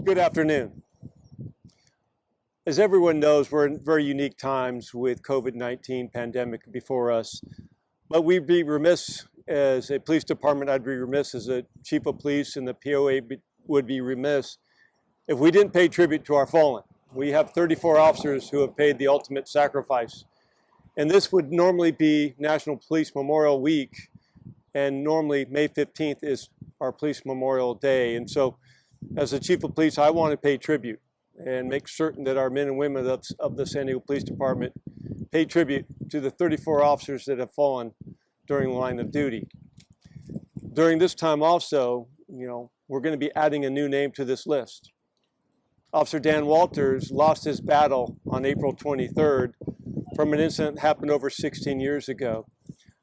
Good afternoon. As everyone knows, we're in very unique times with COVID-19 pandemic before us, but we'd be remiss as a police department, I'd be remiss as a chief of police, and the POA would be remiss if we didn't pay tribute to our fallen. We have 34 officers who have paid the ultimate sacrifice. And this would normally be National Police Memorial Week, and normally May 15th is our Police Memorial Day. And so as the chief of police, I want to pay tribute and make certain that our men and women of the San Diego Police Department pay tribute to the 34 officers that have fallen during the line of duty. During this time also, we're going to be adding a new name to this list. Officer Dan Walters lost his battle on April 23rd from an incident that happened over 16 years ago.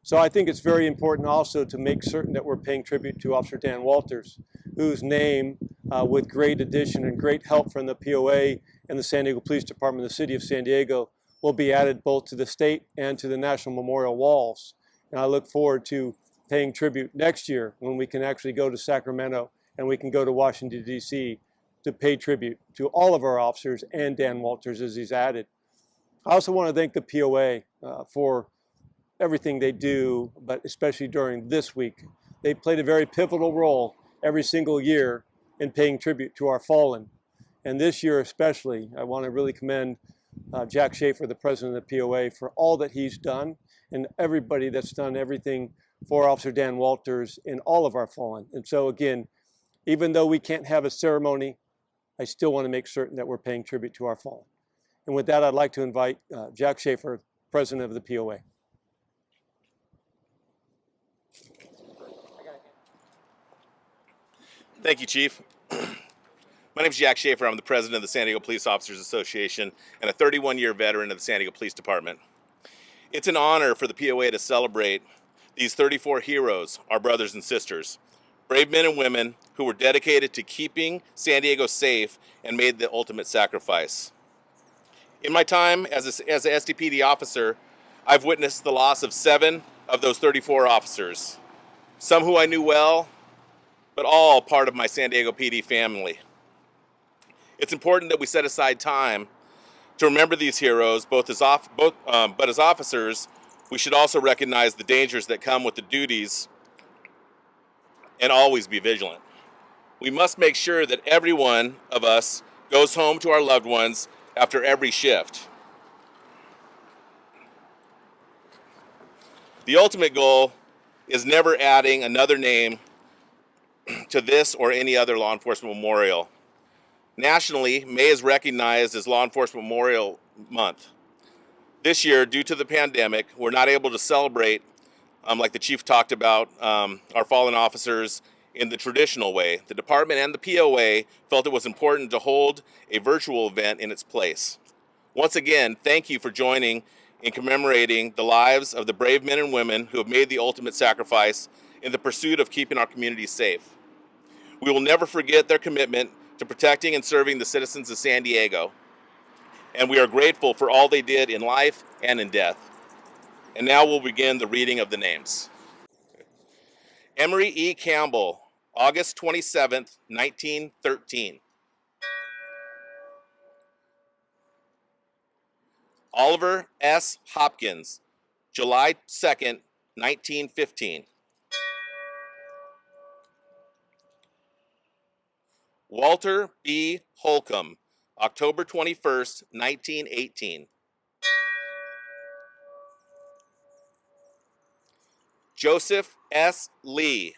So I think it's very important also to make certain that we're paying tribute to Officer Dan Walters, whose name, with great addition and great help from the POA and the San Diego Police Department, the City of San Diego, will be added both to the state and to the National Memorial walls. And I look forward to paying tribute next year when we can actually go to Sacramento and we can go to Washington, D.C. to pay tribute to all of our officers and Dan Walters as he's added. I also want to thank the POA for everything they do, but especially during this week. They played a very pivotal role every single year in paying tribute to our fallen. And this year especially, I want to really commend Jack Schaefer, the president of the POA, for all that he's done and everybody that's done everything for Officer Dan Walters and all of our fallen. And so again, even though we can't have a ceremony, I still want to make certain that we're paying tribute to our fallen. And with that, I'd like to invite Jack Schaefer, president of the POA. Thank you, Chief. My name is Jack Schaefer. I'm the president of the San Diego Police Officers Association and a 31-year veteran of the San Diego Police Department. It's an honor for the POA to celebrate these 34 heroes, our brothers and sisters, brave men and women who were dedicated to keeping San Diego safe and made the ultimate sacrifice. In my time as a SDPD officer, I've witnessed the loss of 7 of those 34 officers, some who I knew well, but all part of my San Diego PD family. It's important that we set aside time to remember these heroes, but as officers, we should also recognize the dangers that come with the duties and always be vigilant. We must make sure that every one of us goes home to our loved ones after every shift. The ultimate goal is never adding another name to this or any other law enforcement memorial. Nationally, May is recognized as Law Enforcement Memorial Month. This year, due to the pandemic, we're not able to celebrate, like the Chief talked about, our fallen officers in the traditional way. The department and the POA felt it was important to hold a virtual event in its place. Once again, thank you for joining in commemorating the lives of the brave men and women who have made the ultimate sacrifice in the pursuit of keeping our communities safe. We will never forget their commitment to protecting and serving the citizens of San Diego, and we are grateful for all they did in life and in death. And now we'll begin the reading of the names. Emery E. Campbell, August 27th, 1913. Oliver S. Hopkins, July 2nd, 1915. Walter B. Holcomb, October 21st, 1918. Joseph S. Lee,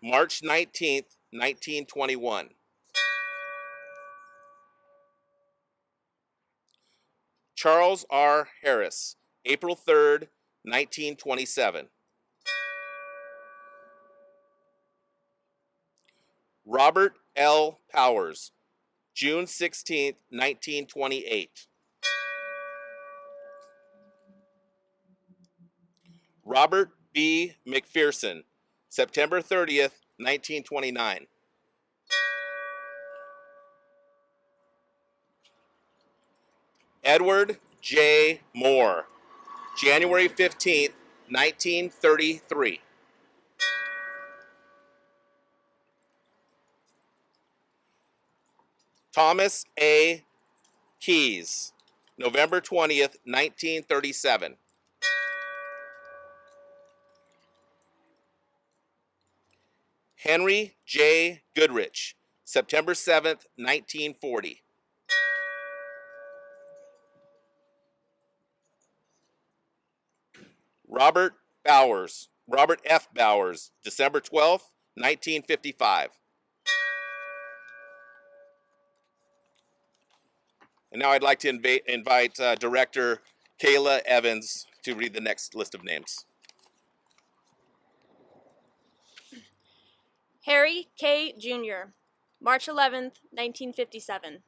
March 19th, 1921. Charles R. Harris, April 3rd, 1927. Robert L. Powers, June 16th, 1928. Robert B. McPherson, September 30th, 1929. Edward J. Moore, January 15th, 1933. Thomas A. Keyes, November 20th, 1937. Henry J. Goodrich, September 7th, 1940. Robert F. Bowers, December 12th, 1955. And now I'd like to invite Director Kayla Evans to read the next list of names. Harry K. Jr., March 11th, 1957.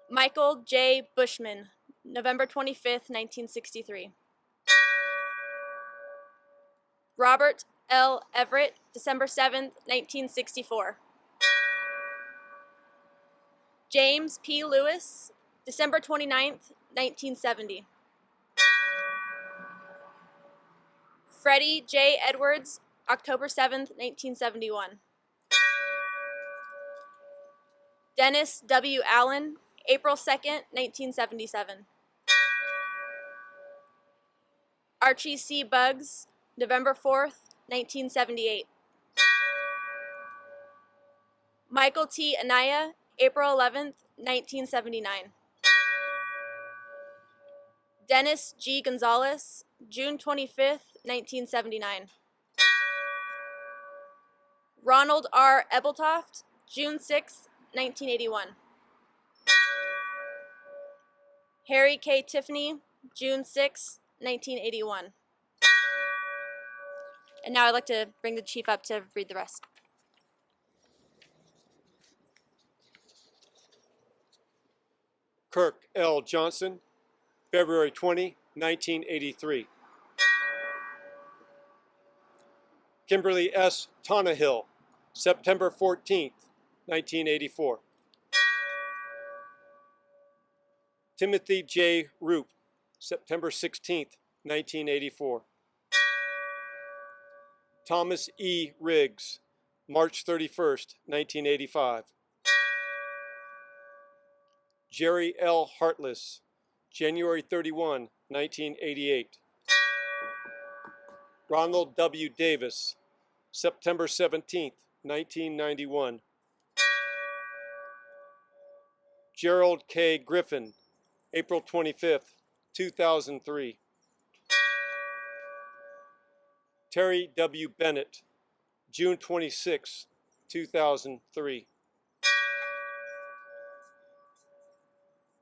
Michael J. Bushman, November 25th, 1963. Robert L. Everett, December 7th, 1964. James P. Lewis, December 29th, 1970. Freddie J. Edwards, October 7th, 1971. Dennis W. Allen, April 2nd, 1977. Archie C. Buggs, November 4th, 1978. Michael T. Anaya, April 11th, 1979. Dennis G. Gonzalez, June 25th, 1979. Ronald R. Ebeltoft, June 6th, 1981. Harry K. Tiffany, June 6th, 1981. And now I'd like to bring the chief up to read the rest. Kirk L. Johnson, February 20, 1983. Kimberly S. Tonahill, September 14th, 1984. Timothy J. Roop, September 16th, 1984. Thomas E. Riggs, March 31st, 1985. Jerry L. Hartless, January 31, 1988. Ronald W. Davis, September 17th, 1991. Gerald K. Griffin, April 25th, 2003. Terry W. Bennett, June 26, 2003.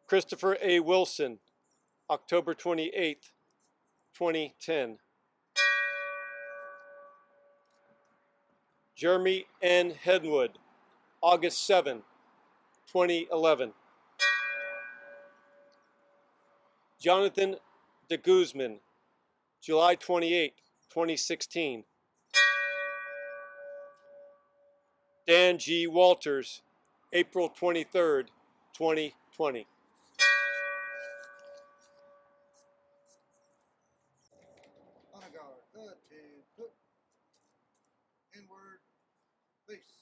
Christopher A. Wilson, October 28, 2010. Jeremy N. Henwood, August 7, 2011. Jonathan de Guzman, July 28, 2016. Dan G. Walters, April 23, 2020. Honor guard, good to put inward, face.